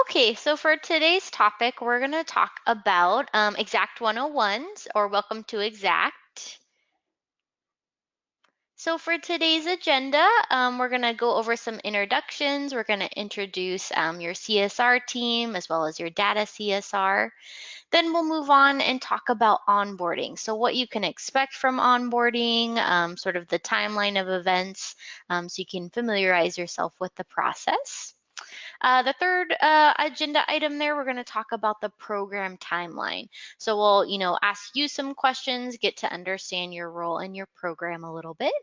Okay, so for today's topic, we're going to talk about Exxat 101s or Welcome to Exxat. So for today's agenda, we're going to go over some introductions. We're going to introduce your CSR team as well as your data CSR. Then we'll move on and talk about onboarding. So what you can expect from onboarding, sort of the timeline of events, so you can familiarize yourself with the process. The third agenda item there, we're going to talk about the program timeline. So we'll, ask you some questions, get to understand your role in your program a little bit.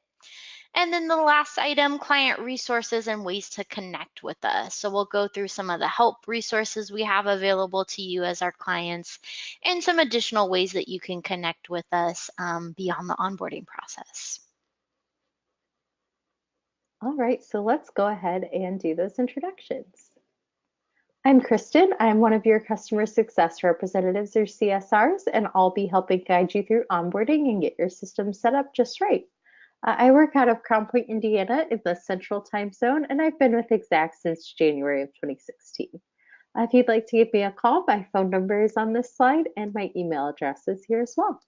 And then the last item, client resources and ways to connect with us. So we'll go through some of the help resources we have available to you as our clients and some additional ways that you can connect with us beyond the onboarding process. All right, so let's go ahead and do those introductions. I'm Kristen. I'm one of your customer success representatives or CSRs, and I'll be helping guide you through onboarding and get your system set up just right. I work out of Crown Point, Indiana in the Central Time Zone, and I've been with Exxat since January of 2016. If you'd like to give me a call, my phone number is on this slide, and my email address is here as well.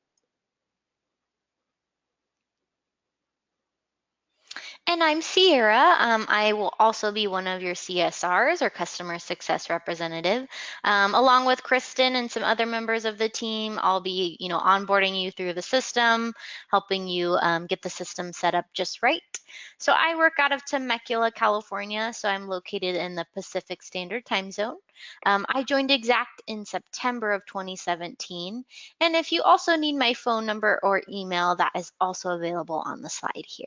And I'm Sierra. I will also be one of your CSRs or customer success representative. Along with Kristen and some other members of the team, I'll be, onboarding you through the system, helping you get the system set up just right. So I work out of Temecula, California, so I'm located in the Pacific Standard Time Zone. I joined Exxat in September of 2017. And if you also need my phone number or email, that is also available on the slide here.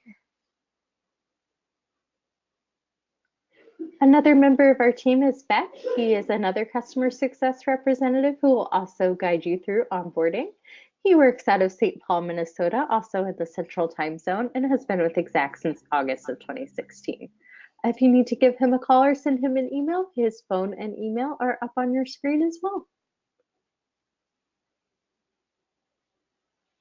Another member of our team is Beck. He is another customer success representative who will also guide you through onboarding. He works out of St. Paul, Minnesota, also in the Central Time Zone, and has been with Exxat since August of 2016. If you need to give him a call or send him an email, his phone and email are up on your screen as well.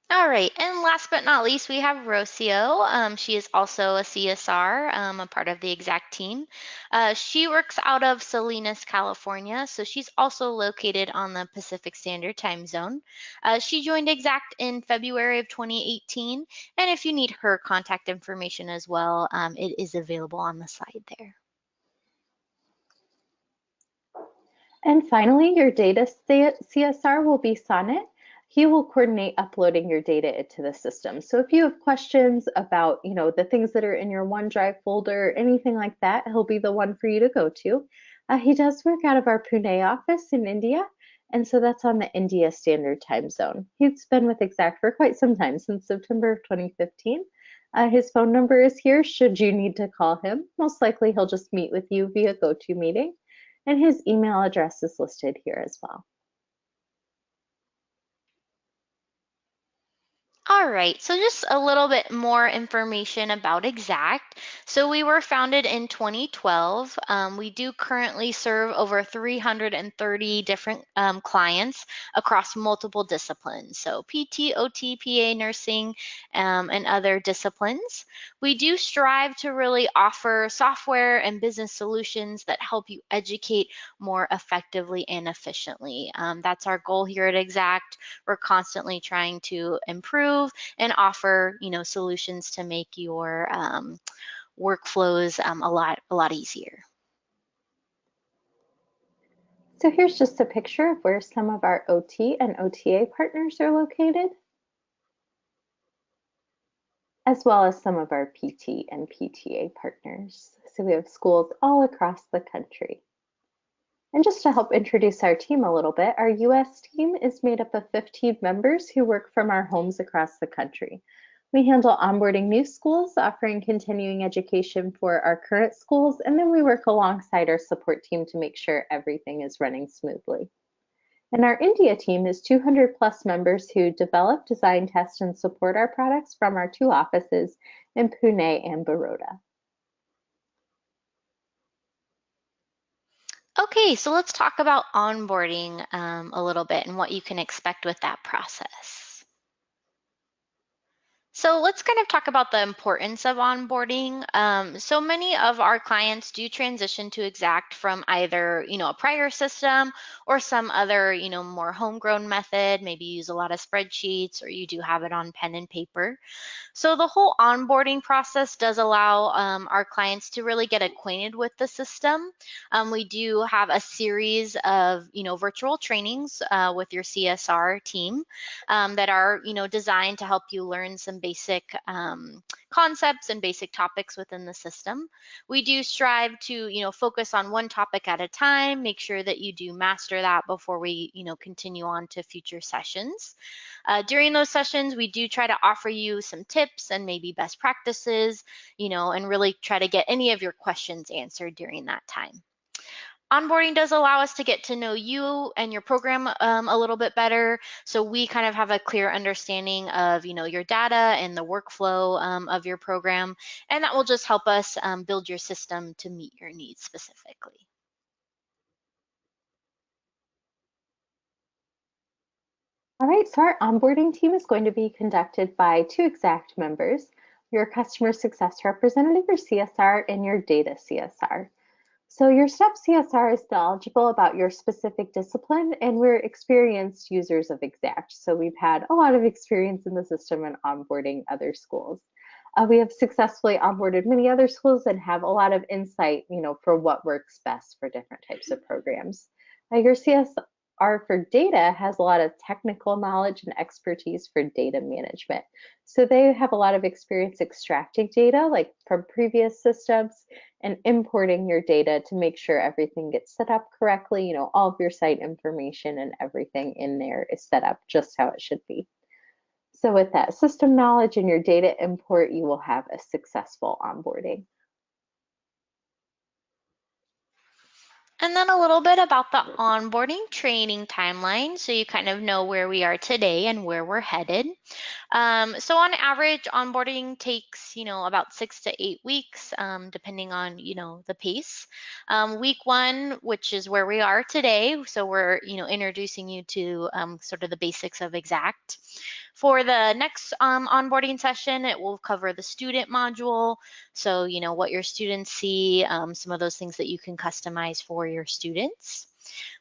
All right, and last but not least, we have Rocio. She is also a CSR, a part of the Exxat team. She works out of Salinas, California, so she's also located on the Pacific Standard Time Zone. She joined Exxat in February of 2018, and if you need her contact information as well, it is available on the slide there. And finally, your data CSR will be Sonnet. He will coordinate uploading your data into the system. So if you have questions about, the things that are in your OneDrive folder, anything like that, he'll be the one for you to go to. He does work out of our Pune office in India, and so that's on the India Standard Time Zone. He's been with Exxat for quite some time, since September of 2015. His phone number is here should you need to call him. Most likely he'll just meet with you via GoToMeeting, and his email address is listed here as well. All right, so just a little bit more information about Exxat. So we were founded in 2012. We do currently serve over 330 different clients across multiple disciplines. So PT, OT, PA, nursing, and other disciplines. We do strive to really offer software and business solutions that help you educate more effectively and efficiently. That's our goal here at Exxat. We're constantly trying to improve and offer, solutions to make your workflows a lot easier. So here's just a picture of where some of our OT and OTA partners are located, as well as some of our PT and PTA partners. So we have schools all across the country. And just to help introduce our team a little bit, our US team is made up of 15 members who work from our homes across the country. We handle onboarding new schools, offering continuing education for our current schools, and then we work alongside our support team to make sure everything is running smoothly. And our India team is 200 plus members who develop, design, test, and support our products from our 2 offices in Pune and Baroda. Okay, so let's talk about onboarding a little bit and what you can expect with that process. So let's kind of talk about the importance of onboarding. So many of our clients do transition to Exact from either, a prior system or some other, more homegrown method. Maybe you use a lot of spreadsheets or you do have it on pen and paper. So the whole onboarding process does allow our clients to really get acquainted with the system. We do have a series of, virtual trainings with your CSR team that are, designed to help you learn some basic concepts and basic topics within the system. We do strive to, focus on one topic at a time, make sure that you do master that before we, continue on to future sessions. During those sessions, we do try to offer you some tips and maybe best practices, and really try to get any of your questions answered during that time. Onboarding does allow us to get to know you and your program a little bit better, so we kind of have a clear understanding of your data and the workflow of your program, and that will just help us build your system to meet your needs specifically. All right, so our onboarding team is going to be conducted by two Exact members, your customer success representative, or CSR, and your data CSR. So your STEP CSR is knowledgeable about your specific discipline, and we're experienced users of Exact. So we've had a lot of experience in the system and onboarding other schools. We have successfully onboarded many other schools and have a lot of insight, for what works best for different types of programs. Your CSR for data has a lot of technical knowledge and expertise for data management. So they have a lot of experience extracting data, like from previous systems, and importing your data to make sure everything gets set up correctly. All of your site information and everything in there is set up just how it should be. So with that system knowledge and your data import, you will have a successful onboarding. And then a little bit about the onboarding training timeline, so you kind of know where we are today and where we're headed. So on average, onboarding takes, about 6 to 8 weeks, depending on, the pace. Week one, which is where we are today, so we're, introducing you to sort of the basics of Exact. For the next onboarding session, it will cover the student module. So, what your students see, some of those things that you can customize for your students.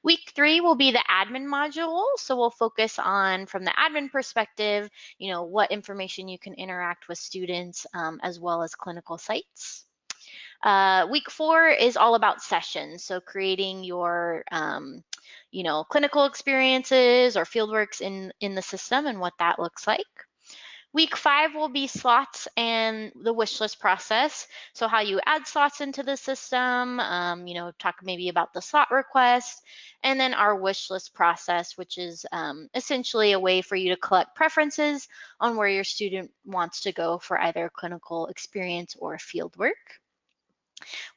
Week three will be the admin module. So we'll focus on, from the admin perspective, what information you can interact with students as well as clinical sites. Week four is all about sessions. So creating your, clinical experiences or fieldworks in the system and what that looks like. Week five will be slots and the wish list process. So how you add slots into the system, talk maybe about the slot request, and then our wish list process, which is essentially a way for you to collect preferences on where your student wants to go for either clinical experience or field work.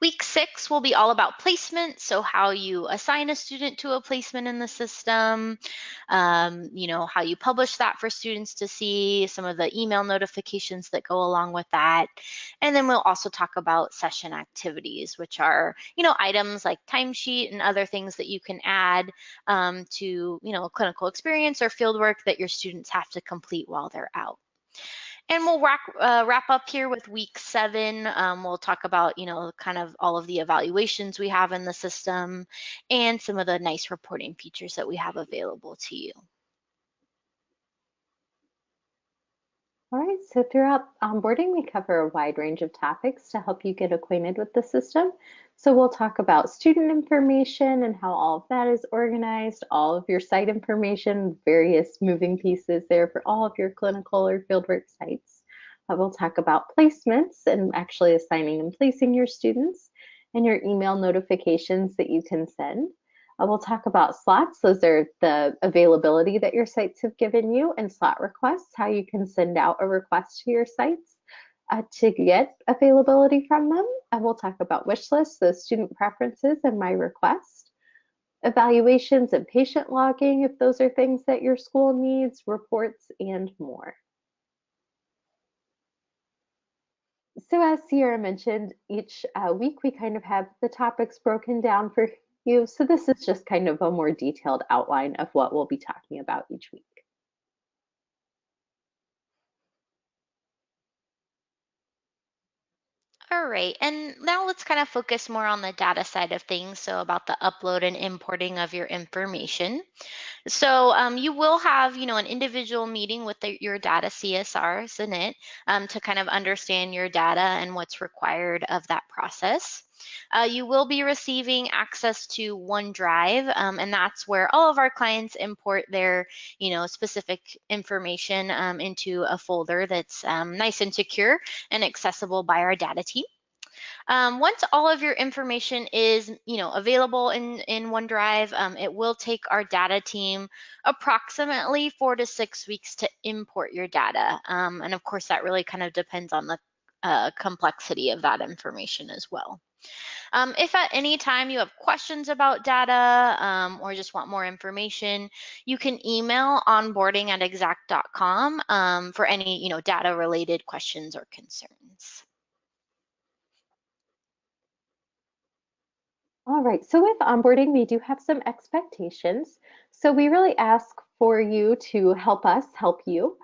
Week six will be all about placement, so how you assign a student to a placement in the system, how you publish that for students to see, some of the email notifications that go along with that. And then we'll also talk about session activities, which are, items like timesheet and other things that you can add to, clinical experience or fieldwork that your students have to complete while they're out. And we'll wrap up here with week seven. We'll talk about, kind of all of the evaluations we have in the system and some of the nice reporting features that we have available to you. All right, so throughout onboarding, we cover a wide range of topics to help you get acquainted with the system. So we'll talk about student information and how all of that is organized, all of your site information, various moving pieces there for all of your clinical or fieldwork sites. We'll talk about placements and actually assigning and placing your students and your email notifications that you can send. We'll talk about slots. Those are the availability that your sites have given you, and slot requests, how you can send out a request to your sites to get availability from them. And we'll talk about wish lists, the student preferences, and my request. Evaluations and patient logging, if those are things that your school needs, reports, and more. So as Sierra mentioned, each week we kind of have the topics broken down for you. So this is just kind of a more detailed outline of what we'll be talking about each week. All right, and now let's kind of focus more on the data side of things, so about the upload and importing of your information. So you will have, an individual meeting with your data CSRs in it to kind of understand your data and what's required of that process. You will be receiving access to OneDrive, and that's where all of our clients import their, specific information into a folder that's nice and secure and accessible by our data team. Once all of your information is, available in OneDrive, it will take our data team approximately 4 to 6 weeks to import your data. And of course, that really kind of depends on the complexity of that information as well. If at any time you have questions about data or just want more information, you can email onboarding@exxat.com for any, data related questions or concerns. All right, so with onboarding, we do have some expectations. So we really ask for you to help us help you.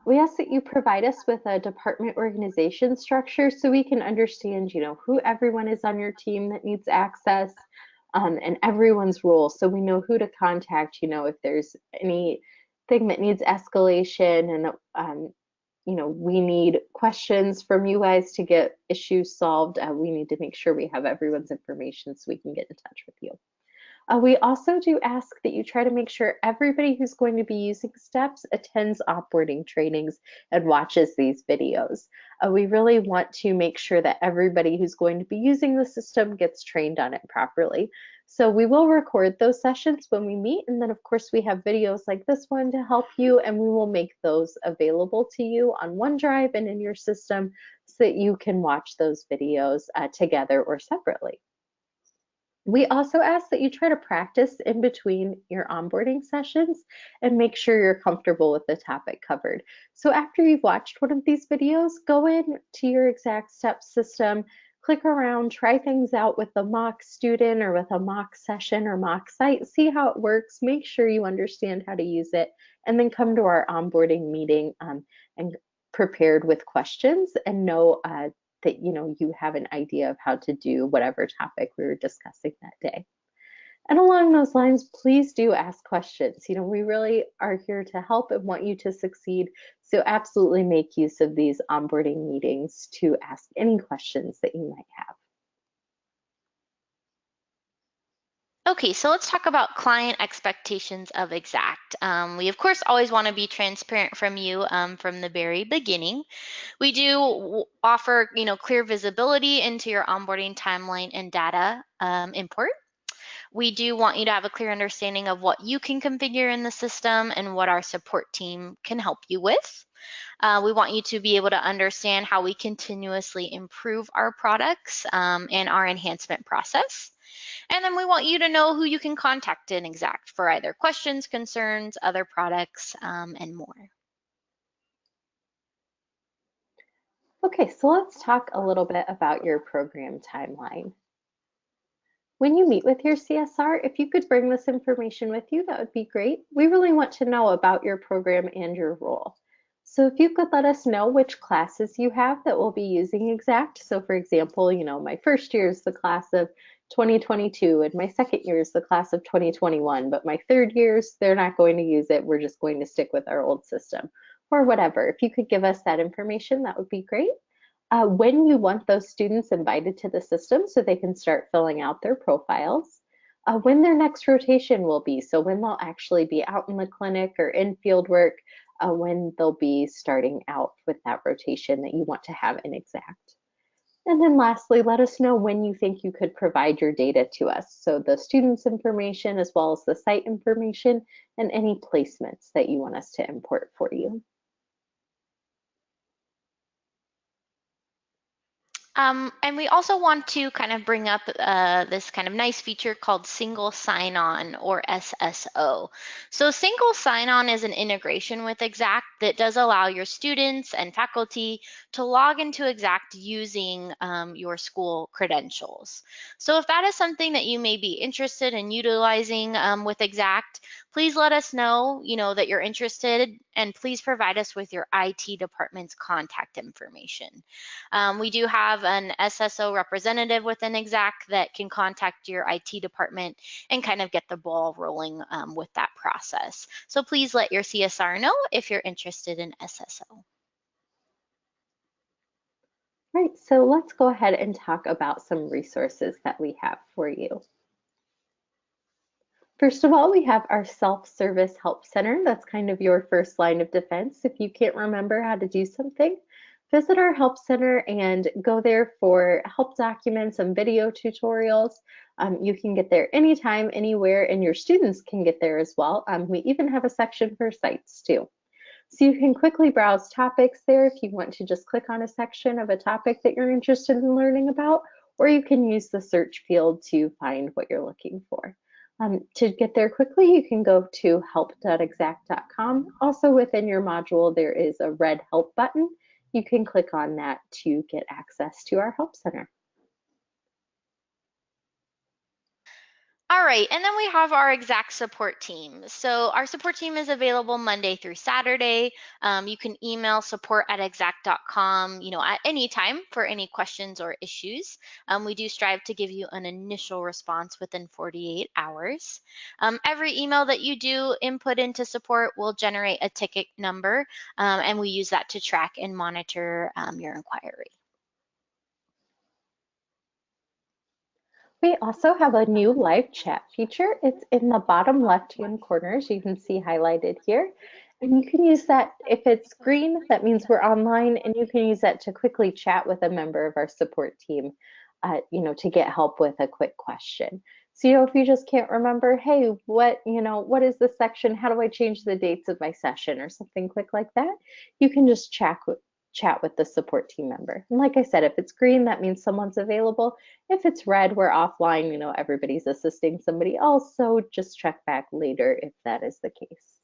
We ask that you provide us with a department organization structure so we can understand, who everyone is on your team that needs access, and everyone's role. So we know who to contact, if there's anything that needs escalation and we need questions from you guys to get issues solved. We need to make sure we have everyone's information so we can get in touch with you. We also do ask that you try to make sure everybody who's going to be using STEPS attends onboarding trainings and watches these videos. We really want to make sure that everybody who's going to be using the system gets trained on it properly. So we will record those sessions when we meet, and then of course we have videos like this one to help you, and we will make those available to you on OneDrive and in your system so that you can watch those videos together or separately. We also ask that you try to practice in between your onboarding sessions and make sure you're comfortable with the topic covered. So after you've watched one of these videos, go in to your Exact Steps system, click around, try things out with a mock student or with a mock session or mock site, see how it works, make sure you understand how to use it, and then come to our onboarding meeting and prepared with questions and know that you have an idea of how to do whatever topic we were discussing that day. And along those lines, please do ask questions. We really are here to help and want you to succeed. So absolutely make use of these onboarding meetings to ask any questions that you might have. Okay, so let's talk about client expectations of Exxat. We of course always want to be transparent from you from the very beginning. We do offer, clear visibility into your onboarding timeline and data import. We do want you to have a clear understanding of what you can configure in the system and what our support team can help you with. We want you to be able to understand how we continuously improve our products and our enhancement process. And then we want you to know who you can contact in Exxat for either questions, concerns, other products, and more. Okay, so let's talk a little bit about your program timeline. When you meet with your CSR, if you could bring this information with you, that would be great. We really want to know about your program and your role. So if you could let us know which classes you have that will be using Exact. So for example, my first year is the class of 2022 and my second year is the class of 2021, but my third years, they're not going to use it. We're just going to stick with our old system or whatever. If you could give us that information, that would be great. When you want those students invited to the system so they can start filling out their profiles, when their next rotation will be, so when they'll actually be out in the clinic or in field work, when they'll be starting out with that rotation that you want to have in Exact. And then lastly, let us know when you think you could provide your data to us. So the students' information as well as the site information and any placements that you want us to import for you. And we also want to kind of bring up this kind of nice feature called single sign-on or SSO. So single sign-on is an integration with Exact that does allow your students and faculty to log into Exact using your school credentials. So if that is something that you may be interested in utilizing with Exact, please let us know, that you're interested, and please provide us with your IT department's contact information. We do have an SSO representative within Exact that can contact your IT department and kind of get the ball rolling with that process. So please let your CSR know if you're interested in SSO. Right, so let's go ahead and talk about some resources that we have for you. First of all, we have our self-service help center. That's kind of your first line of defense. If you can't remember how to do something, visit our help center and go there for help documents and video tutorials. You can get there anytime, anywhere, and your students can get there as well. We even have a section for sites too. So you can quickly browse topics there if you want to just click on a section of a topic that you're interested in learning about, or you can use the search field to find what you're looking for. To get there quickly, you can go to help.exact.com. Also within your module, there is a red help button. You can click on that to get access to our help center. All right, and then we have our Exact support team. So our support team is available Monday through Saturday. You can email support@exact.com, at any time for any questions or issues. We do strive to give you an initial response within 48 hours. Every email that you do input into support will generate a ticket number, and we use that to track and monitor your inquiry. We also have a new live chat feature. It's in the bottom left-hand corner, as you can see highlighted here. And you can use that, if it's green, that means we're online, and you can use that to quickly chat with a member of our support team, to get help with a quick question. So, if you just can't remember, hey, what is this section? How do I change the dates of my session or something quick like that? You can just chat with the support team member. And like I said, if it's green, that means someone's available. If it's red, we're offline, everybody's assisting somebody else. So just check back later if that is the case.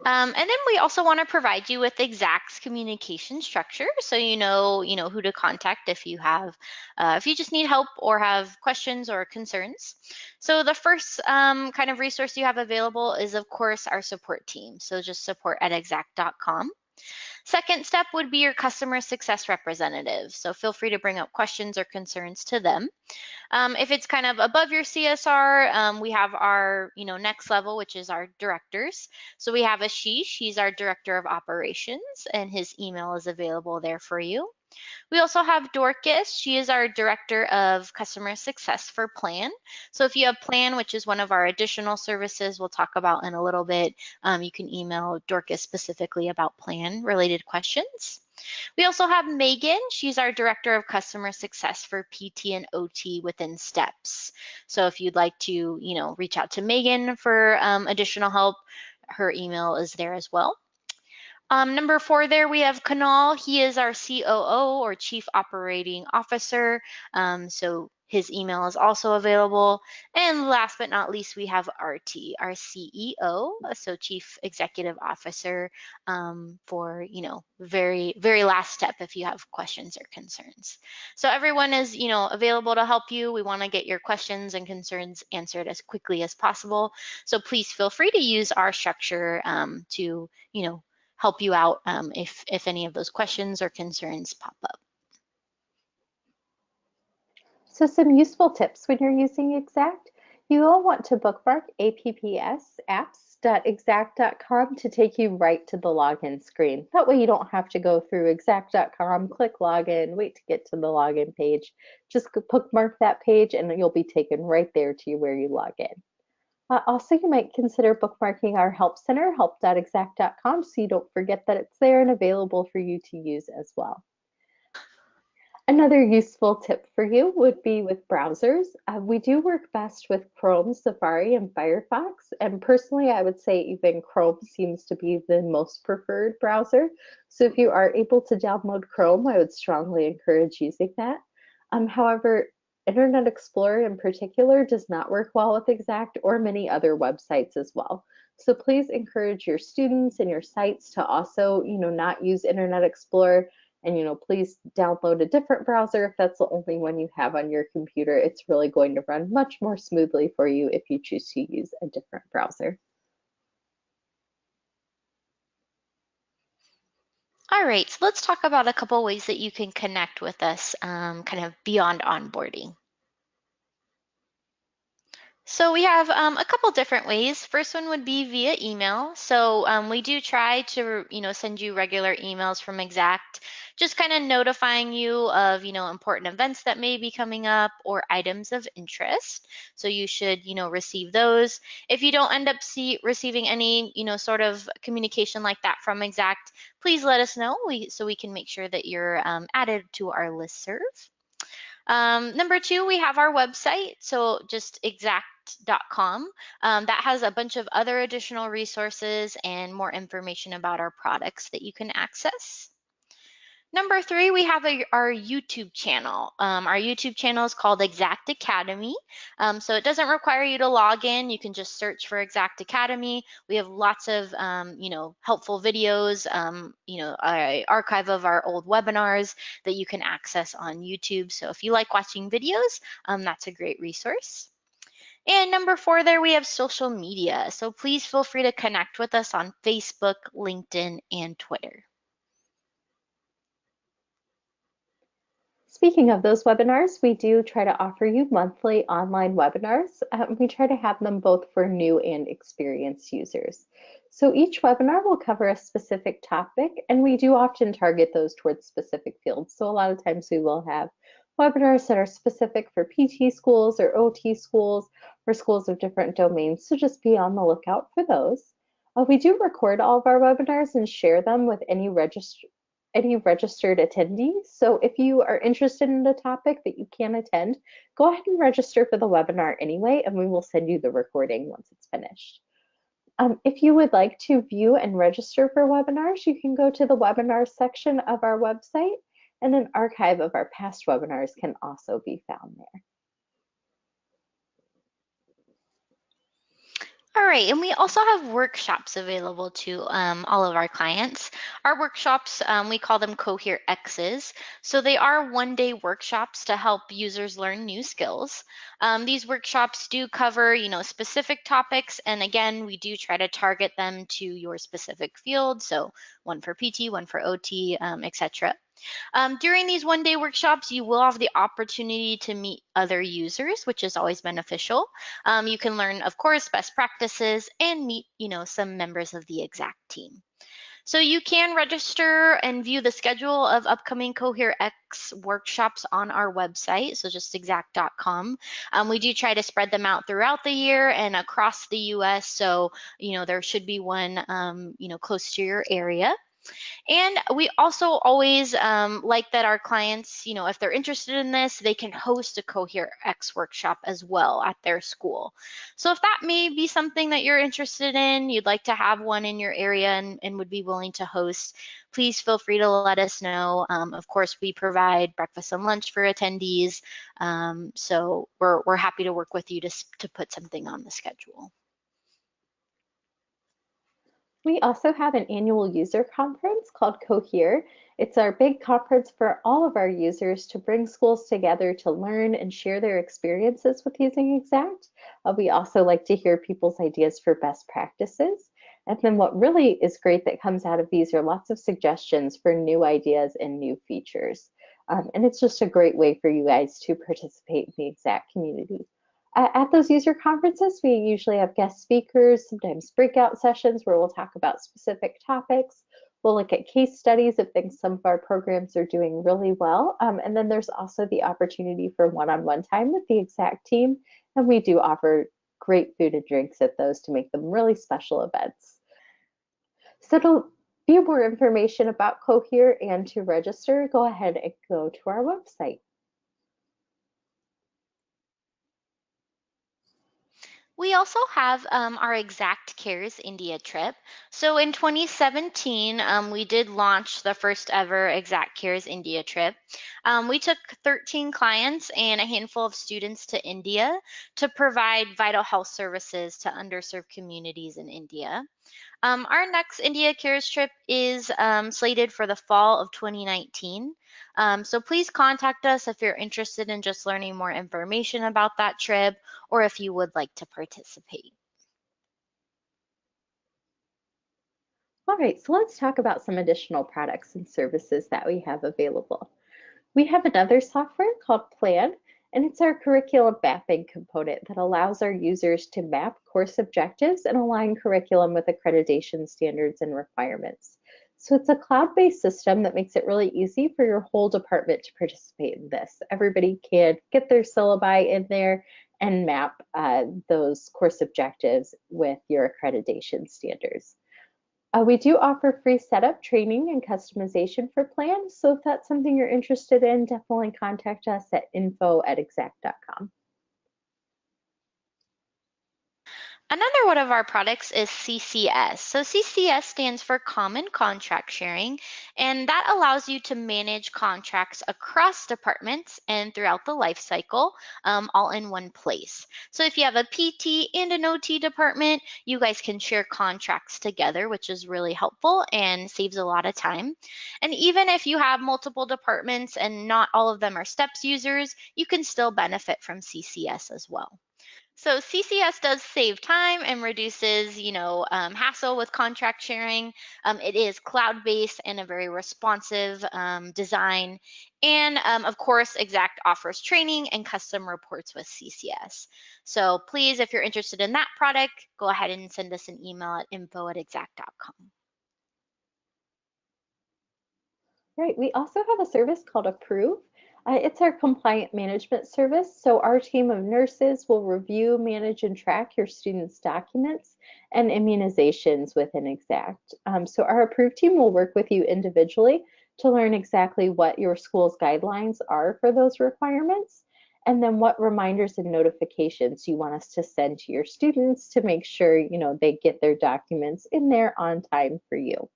And then we also want to provide you with Exact's communication structure, so you know who to contact if if you just need help or have questions or concerns. So the first kind of resource you have available is, of course, our support team. So just support@exact.com. Second step would be your customer success representative. So feel free to bring up questions or concerns to them. If it's kind of above your CSR, we have our next level, which is our directors. So we have Ashish, he's our director of operations, and his email is available there for you. We also have Dorcas. She is our director of customer success for Plan. So if you have Plan, which is one of our additional services we'll talk about in a little bit, you can email Dorcas specifically about Plan related questions. We also have Megan. She's our Director of Customer Success for PT and OT within STEPS. So if you'd like to, reach out to Megan for additional help, her email is there as well. Number 4 there, we have Kunal. He is our COO, or Chief Operating Officer. So his email is also available. And last but not least, we have RT, our CEO, so Chief Executive Officer, for, very, very last step if you have questions or concerns. So everyone is, available to help you. We want to get your questions and concerns answered as quickly as possible. So please feel free to use our structure to, help you out if any of those questions or concerns pop up. So some useful tips when you're using Exact. You will want to bookmark apps.exact.com to take you right to the login screen. That way you don't have to go through exact.com, click login, wait to get to the login page. Just bookmark that page and you'll be taken right there to where you log in. Also, you might consider bookmarking our help center, help.exact.com, so you don't forget that it's there and available for you to use as well. Another useful tip for you would be with browsers. We do work best with Chrome, Safari, and Firefox. And personally, I would say even Chrome seems to be the most preferred browser. So if you are able to download Chrome, I would strongly encourage using that. However, Internet Explorer in particular does not work well with Exact or many other websites as well. So please encourage your students and your sites to also, not use Internet Explorer. And please download a different browser if that's the only one you have on your computer. It's really going to run much more smoothly for you if you choose to use a different browser. All right, so let's talk about a couple ways that you can connect with us kind of beyond onboarding. So we have a couple different ways. First one would be via email. So we do try to, send you regular emails from Exact, just kind of notifying you of, important events that may be coming up or items of interest. So you should, receive those. If you don't end up receiving any, sort of communication like that from Exact, please let us know so we can make sure that you're added to our listserv. Number two, we have our website, so just exact.com. That has a bunch of other additional resources and more information about our products that you can access. Number three, we have our YouTube channel. Our YouTube channel is called Exact Academy. So it doesn't require you to log in. You can just search for Exact Academy. We have lots of, helpful videos, an archive of our old webinars that you can access on YouTube. So if you like watching videos, that's a great resource. And number four, there we have social media. So please feel free to connect with us on Facebook, LinkedIn, and Twitter. Speaking of those webinars, we do try to offer you monthly online webinars. We try to have them both for new and experienced users. So each webinar will cover a specific topic, and we do often target those towards specific fields. So a lot of times we will have webinars that are specific for PT schools or OT schools or schools of different domains. So just be on the lookout for those. We do record all of our webinars and share them with any registered attendees. So if you are interested in a topic that you can't attend, go ahead and register for the webinar anyway, and we will send you the recording once it's finished. If you would like to view and register for webinars, you can go to the webinar section of our website, and an archive of our past webinars can also be found there. All right, and we also have workshops available to all of our clients. Our workshops, we call them Cohere X's. So they are one-day workshops to help users learn new skills. These workshops do cover, specific topics, and again, we do try to target them to your specific field. So one for PT, one for OT, etc. During these one-day workshops, you will have the opportunity to meet other users, which is always beneficial. You can learn, of course, best practices and meet, some members of the Exact team. So you can register and view the schedule of upcoming Cohere X workshops on our website, so just exact.com. We do try to spread them out throughout the year and across the US, so there should be one close to your area. And we also always like that our clients, if they're interested in this, they can host a Cohere X workshop as well at their school. So if that may be something that you're interested in, you'd like to have one in your area and would be willing to host, please feel free to let us know. Of course, we provide breakfast and lunch for attendees. So we're happy to work with you to put something on the schedule. We also have an annual user conference called Cohere. It's our big conference for all of our users to bring schools together to learn and share their experiences with using Exact. We also like to hear people's ideas for best practices. And then what really is great that comes out of these are lots of suggestions for new ideas and new features. And it's just a great way for you guys to participate in the Exact community. At those user conferences, we usually have guest speakers, sometimes breakout sessions where we'll talk about specific topics. We'll look at case studies of things some of our programs are doing really well. And then there's also the opportunity for one-on-one time with the Exact team. And we do offer great food and drinks at those to make them really special events. So to view more information about Cohere and to register, go ahead and go to our website. We also have our Exact Cares India trip. So in 2017, we did launch the first ever Exact Cares India trip. We took 13 clients and a handful of students to India to provide vital health services to underserved communities in India. Our next India Cares trip is slated for the fall of 2019. So please contact us if you're interested in just learning more information about that trip or if you would like to participate. All right, so let's talk about some additional products and services that we have available. We have another software called Plan, and it's our curriculum mapping component that allows our users to map course objectives and align curriculum with accreditation standards and requirements. So it's a cloud-based system that makes it really easy for your whole department to participate in this. Everybody can get their syllabi in there and map those course objectives with your accreditation standards. We do offer free setup training and customization for plans. So if that's something you're interested in, definitely contact us at info@exact.com. Another one of our products is CCS. So CCS stands for Common Contract Sharing, and that allows you to manage contracts across departments and throughout the life cycle, all in one place. So if you have a PT and an OT department, you guys can share contracts together, which is really helpful and saves a lot of time. And even if you have multiple departments and not all of them are STEPS users, you can still benefit from CCS as well. So CCS does save time and reduces, hassle with contract sharing. It is cloud-based and a very responsive design. And of course, Exact offers training and custom reports with CCS. So please, if you're interested in that product, go ahead and send us an email at info@exact.com. Right. We also have a service called Approve. It's our compliant management service. So our team of nurses will review, manage, and track your students' documents and immunizations within Exact. So our Approve team will work with you individually to learn exactly what your school's guidelines are for those requirements, and then what reminders and notifications you want us to send to your students to make sure, they get their documents in there on time for you.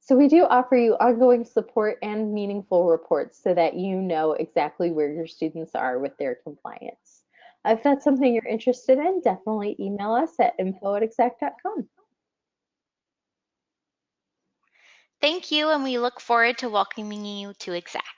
So we do offer you ongoing support and meaningful reports so that you know exactly where your students are with their compliance. If that's something you're interested in, definitely email us at info@exact.com. Thank you, and we look forward to welcoming you to Exact.